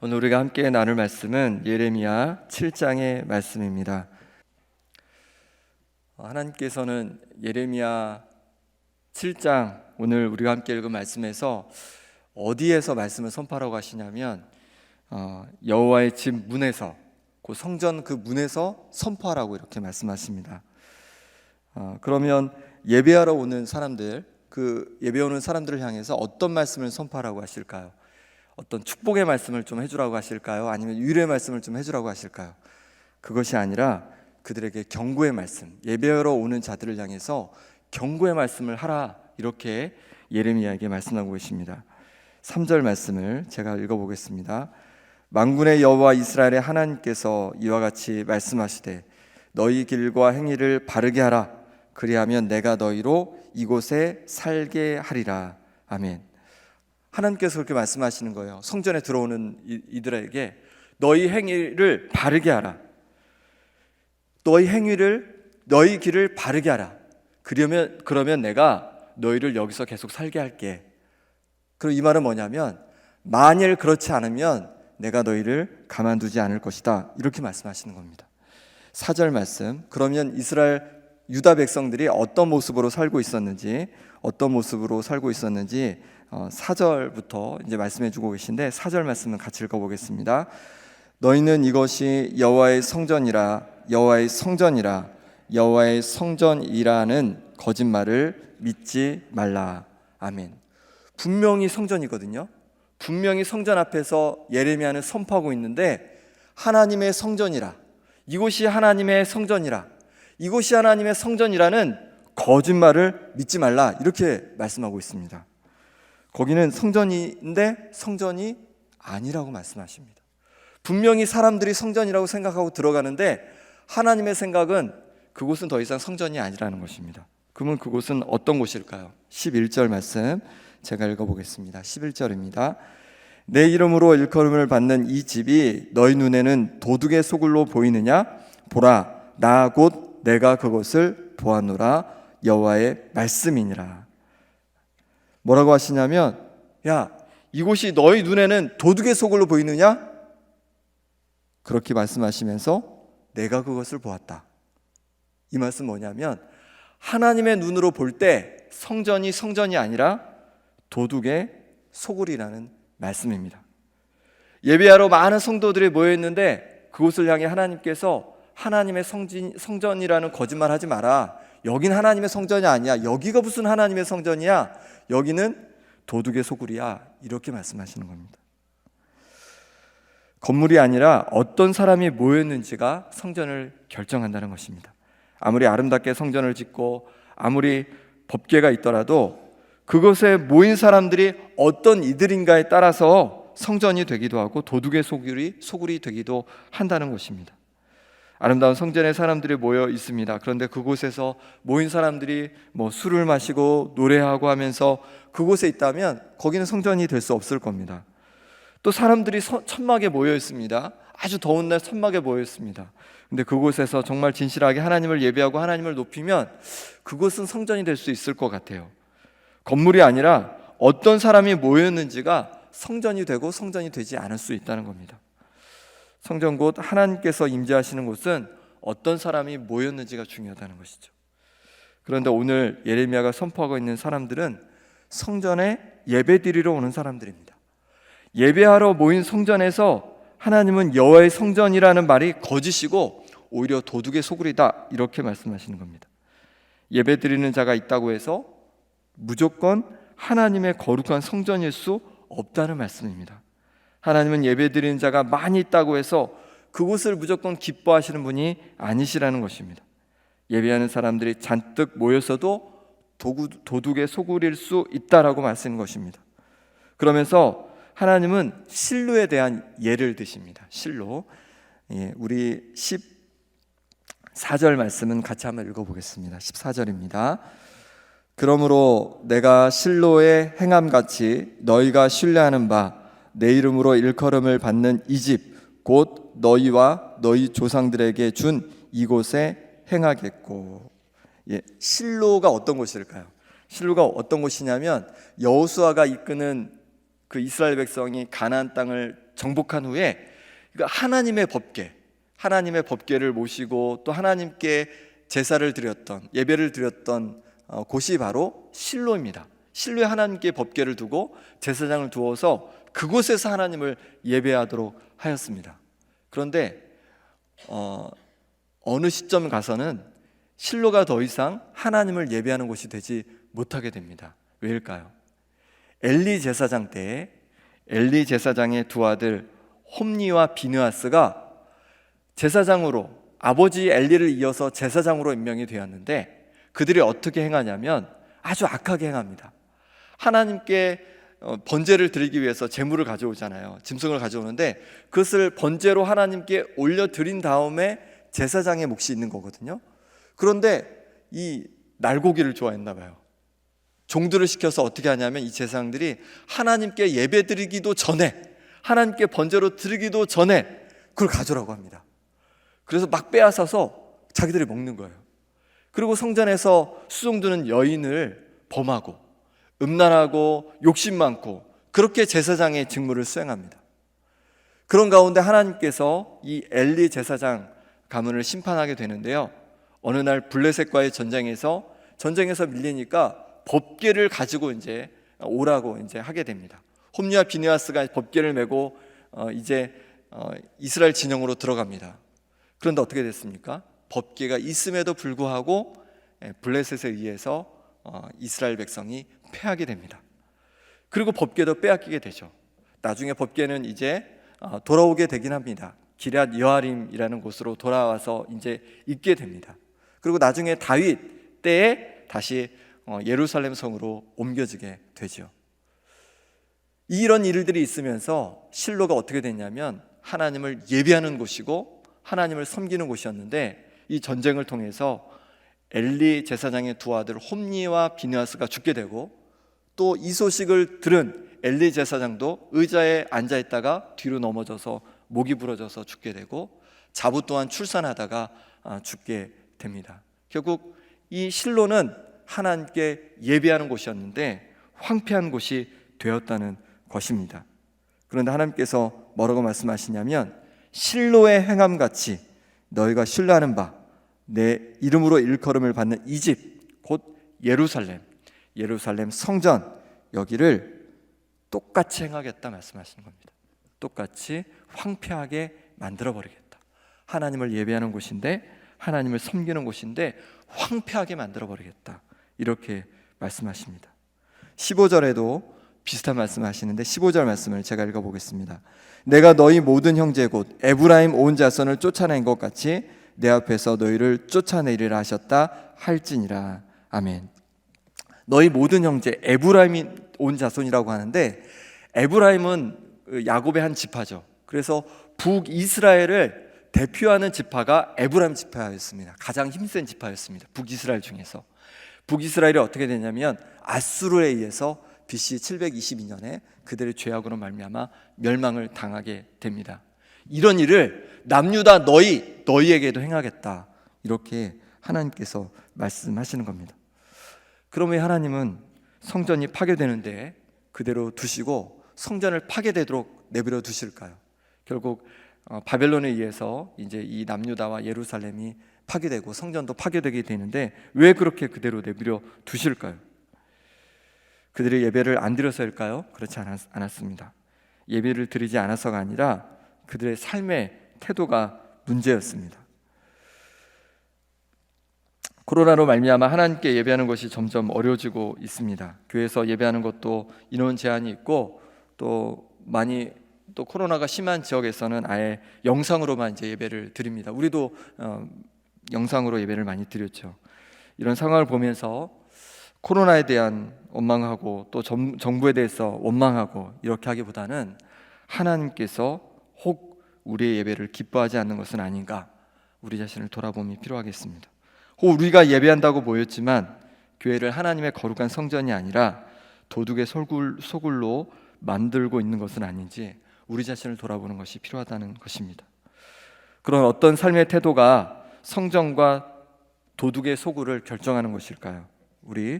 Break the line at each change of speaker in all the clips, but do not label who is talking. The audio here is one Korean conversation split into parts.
오늘 우리가 함께 나눌 말씀은 예레미야 7장의 말씀입니다. 하나님께서는 예레미야 7장 오늘 우리가 함께 읽은 말씀에서 어디에서 말씀을 선포하라고 하시냐면 여호와의 집 문에서, 그 성전 그 문에서 선포하라고 이렇게 말씀하십니다. 그러면 예배하러 오는 사람들, 그 예배 오는 사람들을 향해서 어떤 말씀을 선포하라고 하실까요? 어떤 축복의 말씀을 좀 해주라고 하실까요? 아니면 위로의 말씀을 좀 해주라고 하실까요? 그것이 아니라 그들에게 경고의 말씀, 예배하러 오는 자들을 향해서 경고의 말씀을 하라, 이렇게 예레미야에게 말씀하고 계십니다. 3절 말씀을 제가 읽어보겠습니다. 만군의 여호와 이스라엘의 하나님께서 이와 같이 말씀하시되 너희 길과 행위를 바르게 하라. 그리하면 내가 너희로 이곳에 살게 하리라. 아멘. 하나님께서 그렇게 말씀하시는 거예요. 성전에 들어오는 이들에게 너희 행위를 바르게 하라. 너희 길을 바르게 하라. 그러면 내가 너희를 여기서 계속 살게 할게. 그리고 이 말은 뭐냐면 만일 그렇지 않으면 내가 너희를 가만두지 않을 것이다, 이렇게 말씀하시는 겁니다. 4절 말씀, 그러면 이스라엘 유다 백성들이 어떤 모습으로 살고 있었는지 4절부터 이제 말씀해 주고 계신데 4절 말씀은 같이 읽어보겠습니다. 너희는 이것이 여호와의 성전이라 여호와의 성전이라는 거짓말을 믿지 말라. 아멘. 분명히 성전이거든요. 분명히 성전 앞에서 예레미야는 선포하고 있는데 하나님의 성전이라, 이곳이 하나님의 성전이라, 이곳이 하나님의 성전이라는 거짓말을 믿지 말라, 이렇게 말씀하고 있습니다. 거기는 성전인데 성전이 아니라고 말씀하십니다. 분명히 사람들이 성전이라고 생각하고 들어가는데 하나님의 생각은 그곳은 더 이상 성전이 아니라는 것입니다. 그러면 그곳은 어떤 곳일까요? 11절 말씀 제가 읽어보겠습니다. 11절입니다. 내 이름으로 일컬음을 받는 이 집이 너희 눈에는 도둑의 소굴로 보이느냐? 보라, 나 곧 내가 그것을 보았노라. 여호와의 말씀이니라. 뭐라고 하시냐면, 야, 이곳이 너희 눈에는 도둑의 소굴로 보이느냐? 그렇게 말씀하시면서 내가 그것을 보았다. 이 말씀 뭐냐면 하나님의 눈으로 볼 때 성전이 아니라 도둑의 소굴이라는 말씀입니다. 예배하러 많은 성도들이 모여있는데 그곳을 향해 하나님께서 하나님의 성전이라는 거짓말 하지 마라. 여긴 하나님의 성전이 아니야. 여기가 무슨 하나님의 성전이야? 여기는 도둑의 소굴이야. 이렇게 말씀하시는 겁니다. 건물이 아니라 어떤 사람이 모였는지가 성전을 결정한다는 것입니다. 아무리 아름답게 성전을 짓고 아무리 법궤가 있더라도 그것에 모인 사람들이 어떤 이들인가에 따라서 성전이 되기도 하고 도둑의 소굴이 되기도 한다는 것입니다. 아름다운 성전에 사람들이 모여 있습니다. 그런데 그곳에서 모인 사람들이 술을 마시고 노래하고 하면서 그곳에 있다면 거기는 성전이 될 수 없을 겁니다. 또 사람들이 천막에 모여 있습니다. 아주 더운 날 천막에 모여 있습니다. 근데 그곳에서 정말 진실하게 하나님을 예배하고 하나님을 높이면 그곳은 성전이 될 수 있을 것 같아요. 건물이 아니라 어떤 사람이 모였는지가 성전이 되고 성전이 되지 않을 수 있다는 겁니다. 성전 곧 하나님께서 임재하시는 곳은 어떤 사람이 모였는지가 중요하다는 것이죠. 그런데 오늘 예레미야가 선포하고 있는 사람들은 성전에 예배드리러 오는 사람들입니다. 예배하러 모인 성전에서 하나님은 여호와의 성전이라는 말이 거짓이고 오히려 도둑의 소굴이다, 이렇게 말씀하시는 겁니다. 예배드리는 자가 있다고 해서 무조건 하나님의 거룩한 성전일 수 없다는 말씀입니다. 하나님은 예배드리는 자가 많이 있다고 해서 그곳을 무조건 기뻐하시는 분이 아니시라는 것입니다. 예배하는 사람들이 잔뜩 모여서도 도둑의 소굴일 수 있다라고 말씀하는 것입니다. 그러면서 하나님은 실로에 대한 예를 드십니다. 실로. 우리 14절 말씀은 같이 한번 읽어보겠습니다. 14절입니다. 그러므로 내가 실로의 행함같이 너희가 신뢰하는 바 내 이름으로 일컬음을 받는 이 집 곧 너희와 너희 조상들에게 준 이곳에 행하겠고. 실로가 어떤 곳일까요? 실로가 어떤 곳이냐면 여호수아가 이끄는 그 이스라엘 백성이 가나안 땅을 정복한 후에 하나님의 법궤를 모시고 또 하나님께 제사를 드렸던, 예배를 드렸던 곳이 바로 실로입니다. 실로에 하나님께 법궤를 두고 제사장을 두어서 그곳에서 하나님을 예배하도록 하였습니다. 그런데 어느 시점 가서는 실로가 더 이상 하나님을 예배하는 곳이 되지 못하게 됩니다. 왜일까요? 엘리 제사장 때에 엘리 제사장의 두 아들 홈니와 비느하스가 제사장으로, 아버지 엘리를 이어서 제사장으로 임명이 되었는데 그들이 어떻게 행하냐면 아주 악하게 행합니다. 하나님께 번제를 드리기 위해서 제물을 가져오잖아요. 짐승을 가져오는데 그것을 번제로 하나님께 올려드린 다음에 제사장의 몫이 있는 거거든요. 그런데 이 날고기를 좋아했나 봐요. 종들을 시켜서 어떻게 하냐면 이 제사장들이 하나님께 예배 드리기도 전에, 하나님께 번제로 드리기도 전에 그걸 가져오라고 합니다. 그래서 막 빼앗아서 자기들이 먹는 거예요. 그리고 성전에서 수종드는 여인을 범하고 음란하고 욕심 많고 그렇게 제사장의 직무를 수행합니다. 그런 가운데 하나님께서 이 엘리 제사장 가문을 심판하게 되는데요. 어느 날 블레셋과의 전쟁에서 밀리니까 법궤를 가지고 이제 오라고 이제 하게 됩니다. 홈리와 비느하스가 법궤를 메고 이제 이스라엘 진영으로 들어갑니다. 그런데 어떻게 됐습니까? 법궤가 있음에도 불구하고 블레셋에 의해서 이스라엘 백성이 패하게 됩니다. 그리고 법궤도 빼앗기게 되죠. 나중에 법궤는 이제 돌아오게 되긴 합니다. 기럇 여아림이라는 곳으로 돌아와서 이제 있게 됩니다. 그리고 나중에 다윗 때에 다시 예루살렘 성으로 옮겨지게 되죠. 이런 일들이 있으면서 실로가 어떻게 됐냐면 하나님을 예배하는 곳이고 하나님을 섬기는 곳이었는데 이 전쟁을 통해서 엘리 제사장의 두 아들 홈니와 비느하스가 죽게 되고 또 이 소식을 들은 엘리 제사장도 의자에 앉아있다가 뒤로 넘어져서 목이 부러져서 죽게 되고 자부 또한 출산하다가 죽게 됩니다. 결국 이 실로는 하나님께 예배하는 곳이었는데 황폐한 곳이 되었다는 것입니다. 그런데 하나님께서 뭐라고 말씀하시냐면 실로의 행함같이 너희가 신뢰하는 바 내 이름으로 일컬음을 받는 이 집 곧 예루살렘 성전 여기를 똑같이 행하겠다 말씀하시는 겁니다. 똑같이 황폐하게 만들어버리겠다. 하나님을 예배하는 곳인데, 하나님을 섬기는 곳인데 황폐하게 만들어버리겠다, 이렇게 말씀하십니다. 15절에도 비슷한 말씀하시는데 15절 말씀을 제가 읽어보겠습니다. 내가 너희 모든 형제 곧 에브라임 온 자손을 쫓아낸 것 같이 내 앞에서 너희를 쫓아내리라 하셨다 할지니라. 아멘. 너희 모든 형제, 에브라임이 온 자손이라고 하는데 에브라임은 야곱의 한 지파죠. 그래서 북이스라엘을 대표하는 지파가 에브라임 지파였습니다. 가장 힘센 지파였습니다. 북이스라엘 중에서. 북이스라엘이 어떻게 되냐면 아수르에 의해서 BC 722년에 그들의 죄악으로 말미암아 멸망을 당하게 됩니다. 이런 일을 남유다 너희에게도 행하겠다, 이렇게 하나님께서 말씀하시는 겁니다. 그러면 하나님은 성전이 파괴되는데 그대로 두시고 성전을 파괴되도록 내버려 두실까요? 결국 바벨론에 의해서 이제 이 남유다와 예루살렘이 파괴되고 성전도 파괴되게 되는데 왜 그렇게 그대로 내버려 두실까요? 그들의 예배를 안 드려서일까요? 그렇지 않았습니다. 예배를 드리지 않아서가 아니라 그들의 삶의 태도가 문제였습니다. 코로나로 말미암아 하나님께 예배하는 것이 점점 어려워지고 있습니다. 교회에서 예배하는 것도 인원 제한이 있고 또 코로나가 심한 지역에서는 아예 영상으로만 이제 예배를 드립니다. 우리도 영상으로 예배를 많이 드렸죠. 이런 상황을 보면서 코로나에 대한 원망하고 또 정부에 대해서 원망하고 이렇게 하기보다는 하나님께서 혹 우리의 예배를 기뻐하지 않는 것은 아닌가, 우리 자신을 돌아봄이 필요하겠습니다. 혹 우리가 예배한다고 모였지만 교회를 하나님의 거룩한 성전이 아니라 도둑의 소굴로 만들고 있는 것은 아닌지 우리 자신을 돌아보는 것이 필요하다는 것입니다. 그런 어떤 삶의 태도가 성전과 도둑의 소굴을 결정하는 것일까요? 우리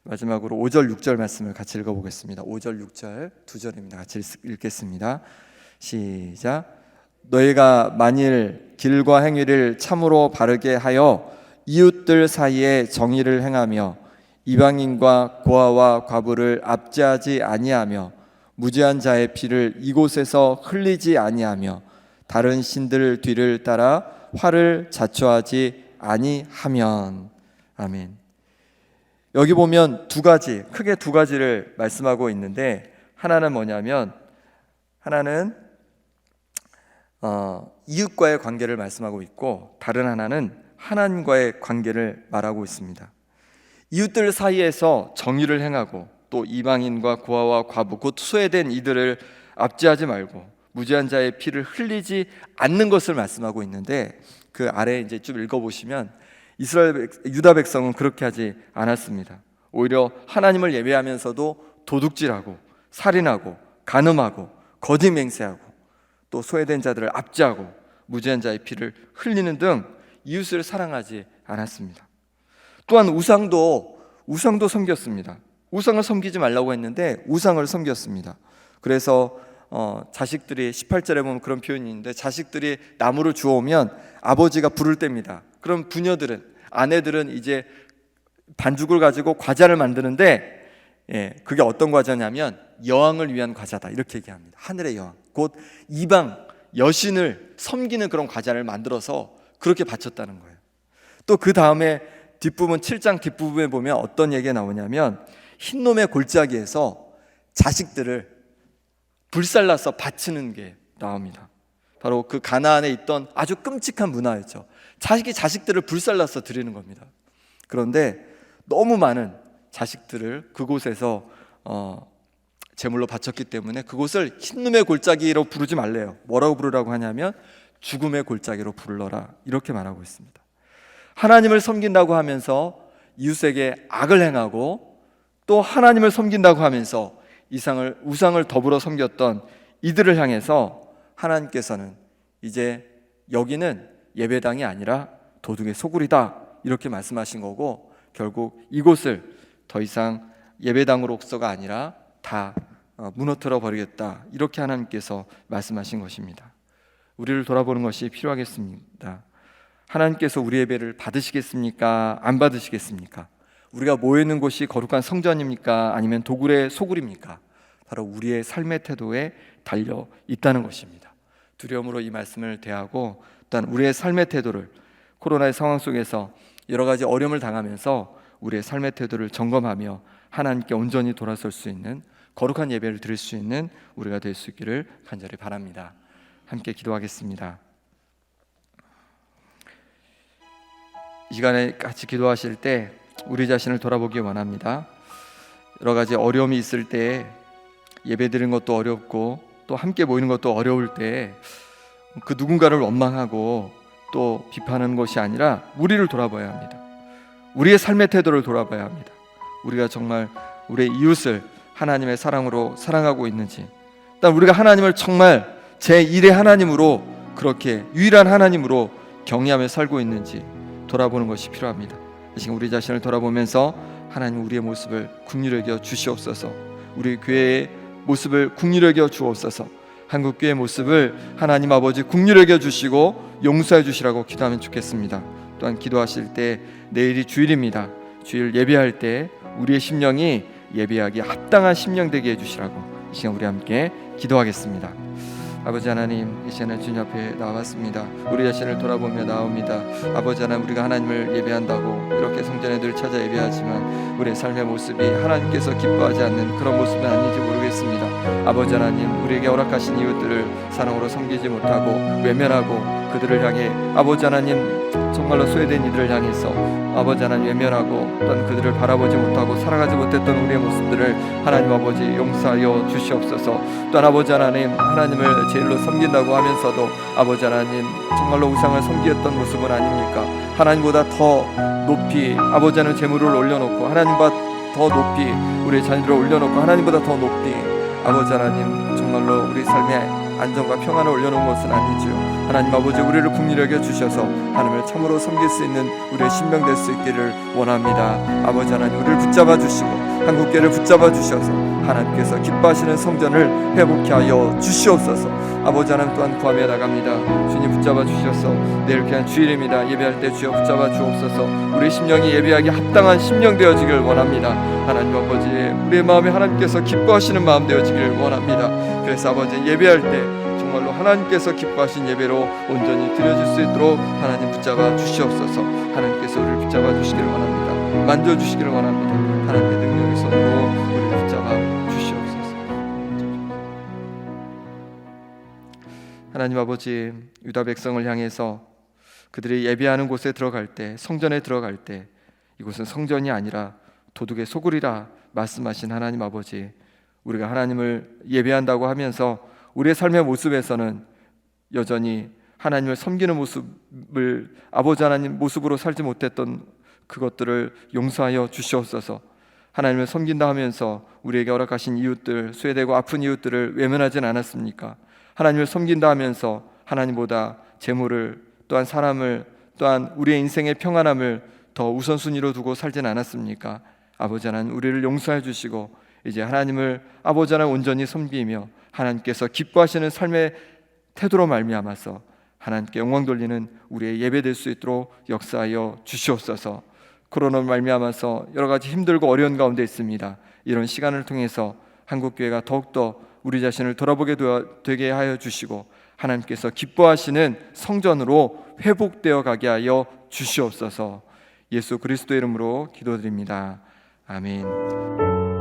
마지막으로 5절 6절 말씀을 같이 읽어보겠습니다. 5절 6절 두 절입니다. 같이 읽겠습니다. 시작. 너희가 만일 길과 행위를 참으로 바르게 하여 이웃들 사이에 정의를 행하며 이방인과 고아와 과부를 압제하지 아니하며 무죄한 자의 피를 이곳에서 흘리지 아니하며 다른 신들 뒤를 따라 화를 자초하지 아니하면. 아멘. 여기 보면 크게 두 가지를 말씀하고 있는데, 하나는 뭐냐면, 하나는 이웃과의 관계를 말씀하고 있고, 다른 하나는 하나님과의 관계를 말하고 있습니다. 이웃들 사이에서 정의를 행하고, 또 이방인과 고아와 과부 곧 소외된 이들을 압제하지 말고 무죄한 자의 피를 흘리지 않는 것을 말씀하고 있는데, 그 아래 이제 쭉 읽어보시면 유다 백성은 그렇게 하지 않았습니다. 오히려 하나님을 예배하면서도 도둑질하고 살인하고 간음하고 거짓 맹세하고 또 소외된 자들을 압제하고 무죄한 자의 피를 흘리는 등 이웃을 사랑하지 않았습니다. 또한 우상도 섬겼습니다. 우상을 섬기지 말라고 했는데 우상을 섬겼습니다. 그래서 자식들이 18절에 보면 그런 표현이 있는데, 자식들이 나무를 주워오면 아버지가 불을 뗍니다. 그럼 부녀들은, 아내들은 이제 반죽을 가지고 과자를 만드는데, 그게 어떤 과자냐면 여왕을 위한 과자다, 이렇게 얘기합니다. 하늘의 여왕, 곧 이방 여신을 섬기는 그런 과자를 만들어서 그렇게 바쳤다는 거예요. 또 그 다음에 뒷부분 7장 뒷부분에 보면 어떤 얘기가 나오냐면, 흰놈의 골짜기에서 자식들을 불살라서 바치는 게 나옵니다. 바로 그 가나안에 있던 아주 끔찍한 문화였죠. 자식들을 불살라서 드리는 겁니다. 그런데 너무 많은 자식들을 그곳에서 제물로 바쳤기 때문에 그곳을 흰놈의 골짜기로 부르지 말래요. 뭐라고 부르라고 하냐면 죽음의 골짜기로 부르러라, 이렇게 말하고 있습니다. 하나님을 섬긴다고 하면서 이웃에게 악을 행하고, 또 하나님을 섬긴다고 하면서 우상을 더불어 섬겼던 이들을 향해서 하나님께서는 이제 여기는 예배당이 아니라 도둑의 소굴이다, 이렇게 말씀하신 거고, 결국 이곳을 더 이상 예배당으로서가 아니라 다 무너뜨려 버리겠다, 이렇게 하나님께서 말씀하신 것입니다. 우리를 돌아보는 것이 필요하겠습니다. 하나님께서 우리 예배를 받으시겠습니까? 안 받으시겠습니까? 우리가 모여있는 곳이 거룩한 성전입니까? 아니면 도굴의 소굴입니까? 바로 우리의 삶의 태도에 달려 있다는 것입니다. 두려움으로 이 말씀을 대하고, 또한 우리의 삶의 태도를 코로나의 상황 속에서 여러 가지 어려움을 당하면서 우리의 삶의 태도를 점검하며 하나님께 온전히 돌아설 수 있는 거룩한 예배를 드릴 수 있는 우리가 될 수 있기를 간절히 바랍니다. 함께 기도하겠습니다. 이 시간에 같이 기도하실 때 우리 자신을 돌아보기 원합니다. 여러 가지 어려움이 있을 때, 예배 드리는 것도 어렵고 또 함께 모이는 것도 어려울 때 그 누군가를 원망하고 또 비판하는 것이 아니라 우리를 돌아봐야 합니다. 우리의 삶의 태도를 돌아봐야 합니다. 우리가 정말 우리의 이웃을 하나님의 사랑으로 사랑하고 있는지, 일단 우리가 하나님을 정말 제1의 하나님으로, 그렇게 유일한 하나님으로 경외하며 살고 있는지 돌아보는 것이 필요합니다. 이 시간 우리 자신을 돌아보면서 하나님, 우리의 모습을 긍휼히 여겨 주시옵소서. 우리 교회의 모습을 긍휼히 여겨 주옵소서. 한국교회의 모습을 하나님 아버지 긍휼히 여겨 주시고 용서해 주시라고 기도하면 좋겠습니다. 또한 기도하실 때, 내일이 주일입니다. 주일 예배할 때 우리의 심령이 예배하기에 합당한 심령 되게 해주시라고 이 시간 우리 함께 기도하겠습니다. 아버지 하나님, 이 시간에 주님 앞에 나왔습니다. 우리 자신을 돌아보며 나옵니다. 아버지 하나님, 우리가 하나님을 예배한다고 이렇게 성전에 늘 찾아 예배하지만 우리의 삶의 모습이 하나님께서 기뻐하지 않는 그런 모습은 아닌지 모르겠습니다. 아버지 하나님, 우리에게 허락하신 이웃들을 사랑으로 섬기지 못하고 외면하고, 그들을 향해 아버지 하나님 정말로 소외된 이들을 향해서 아버지 하나님 외면하고, 또한 그들을 바라보지 못하고 살아가지 못했던 우리의 모습들을 하나님 아버지 용서하여 주시옵소서. 또한 아버지 하나님을 제일로 섬긴다고 하면서도 아버지 하나님 정말로 우상을 섬기었던 모습은 아닙니까? 하나님보다 더 높이 아버지 하나님 재물을 올려놓고, 하나님보다 더 높이 우리의 자녀들을 올려놓고, 하나님보다 더 높이 아버지 하나님 정말로 우리 삶의 안정과 평안을 올려놓은 것은 아니지요. 하나님 아버지, 우리를 긍휼히 여겨 주셔서 하나님을 참으로 섬길 수 있는 우리의 신명 될 수 있기를 원합니다. 아버지 하나님, 우리를 붙잡아 주시고 한국교회를 붙잡아 주셔서 하나님께서 기뻐하시는 성전을 회복케 하여 주시옵소서. 아버지 하나님, 또한 구하며 나갑니다. 주님 붙잡아 주셔서 내일 그냥 주일입니다. 예배할 때 주여 붙잡아 주옵소서. 우리 심령이 예배하기 합당한 심령 되어지기를 원합니다. 하나님 아버지, 우리의 마음에 하나님께서 기뻐하시는 마음 되어지기를 원합니다. 그래서 아버지, 예배할 때 정말로 하나님께서 기뻐하신 예배로 온전히 드려질 수 있도록 하나님 붙잡아 주시옵소서. 하나님께서 우리를 붙잡아 주시기를 원합니다. 만져주시기를 원합니다. 하나님의 능력의 손으로 우리를 붙잡아 주시옵소서. 하나님 아버지, 유다 백성을 향해서 그들이 예배하는 곳에 들어갈 때, 성전에 들어갈 때 이곳은 성전이 아니라 도둑의 소굴이라 말씀하신 하나님 아버지, 우리가 하나님을 예배한다고 하면서 우리의 삶의 모습에서는 여전히 하나님을 섬기는 모습을 아버지 하나님 모습으로 살지 못했던 그것들을 용서하여 주시옵소서. 하나님을 섬긴다 하면서 우리에게 허락하신 이웃들, 소외되고 아픈 이웃들을 외면하진 않았습니까? 하나님을 섬긴다 하면서 하나님보다 재물을, 또한 사람을, 또한 우리의 인생의 평안함을 더 우선순위로 두고 살진 않았습니까? 아버지 하나님, 우리를 용서해 주시고 이제 하나님을 아버지 하나님 온전히 섬기며 하나님께서 기뻐하시는 삶의 태도로 말미암아서 하나님께 영광 돌리는 우리의 예배될 수 있도록 역사하여 주시옵소서. 코로나로 말미암아서 여러 가지 힘들고 어려운 가운데 있습니다. 이런 시간을 통해서 한국교회가 더욱더 우리 자신을 돌아보게 되게 하여 주시고 하나님께서 기뻐하시는 성전으로 회복되어 가게 하여 주시옵소서. 예수 그리스도의 이름으로 기도드립니다. 아멘.